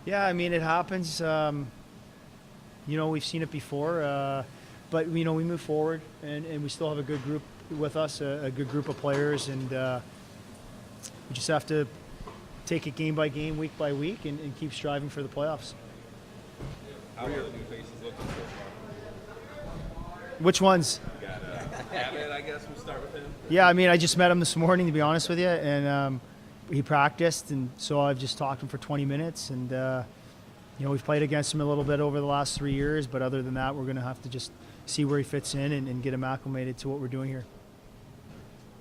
Yeah, I mean, it happens. We've seen it before, but we move forward, and we still have a good group with us, a good group of players, and we just have to take it game by game, week by week, and keep striving for the playoffs. How are the new faces looking so far? Which ones? You got Abbott, I guess we'll start with him. Yeah, I mean, I just met him this morning, to be honest with you, and he practiced, and so I've just talked to him for 20 minutes, and we've played against him a little bit over the last 3 years, but other than that, we're going to have to just see where he fits in and get him acclimated to what we're doing here.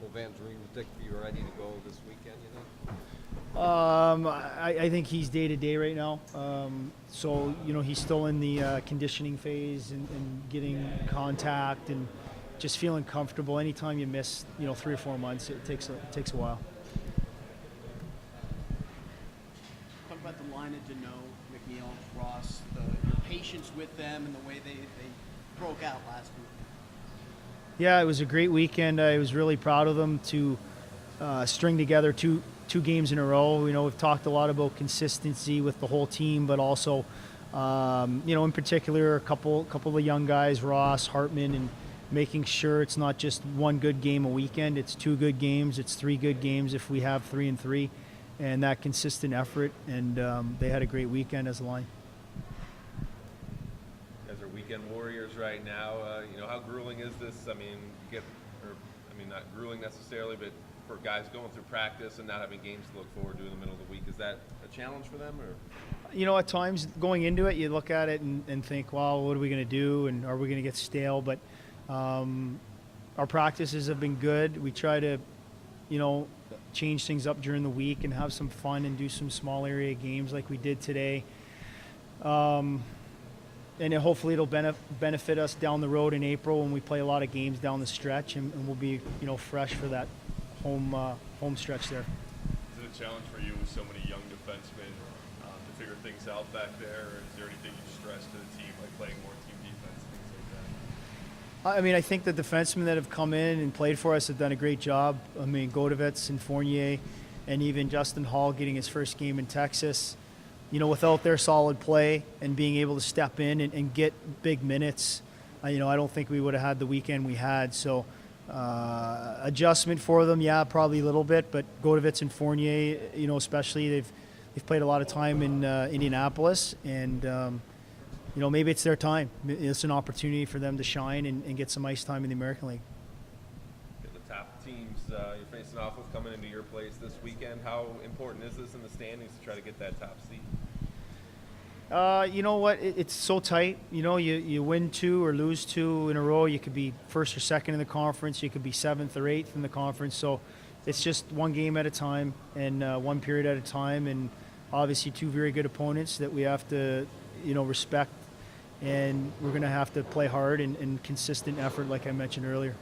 Will Van Dick be ready to go this weekend, you think? I think he's day to day right now. So he's still in the conditioning phase and getting contact and just feeling comfortable. Anytime you miss 3 or 4 months, it takes a while. Talk about the line of Deneau, McNeil, Ross, your patience with them and the way they broke out last week. Yeah, it was a great weekend. I was really proud of them to string together two games in a row. We've talked a lot about consistency with the whole team, but also, in particular, a couple of young guys, Ross, Hartman, and making sure it's not just one good game a weekend. It's 2 good games. It's 3 good games if we have 3 and 3, and that consistent effort. And they had a great weekend as a line. You guys are weekend warriors right now. How grueling is this? I mean, not grueling necessarily, but for guys going through practice and not having games to look forward to in the middle of the week, is that a challenge for them? Or At times going into it, you look at it and think, well, what are we going to do, and are we going to get stale? But our practices have been good. We try to, change things up during the week and have some fun and do some small area games like we did today. And hopefully it'll benefit us down the road in April when we play a lot of games down the stretch, and we'll be fresh for that home stretch there. Is it a challenge for you with so many young defensemen to figure things out back there, or is there anything you stress to the team, like playing more team defense, things like that? I mean, I think the defensemen that have come in and played for us have done a great job. I mean, Godovitz and Fournier, and even Justin Hall getting his first game in Texas. Without their solid play and being able to step in and get big minutes, I don't think we would have had the weekend we had. So adjustment for them, yeah, probably a little bit. But Godovitz and Fournier, especially, they've played a lot of time in Indianapolis, and maybe it's their time. It's an opportunity for them to shine and get some ice time in the American League. the top teams you're facing off with coming into your place this weekend, how important is this in the standings to try to get that top seed? You know what? It's so tight. You win 2 or lose 2 in a row. You could be first or second in the conference. You could be 7th or 8th in the conference. So it's just one game at a time and one period at a time. And obviously 2 very good opponents that we have to, respect. And we're going to have to play hard and consistent effort, like I mentioned earlier.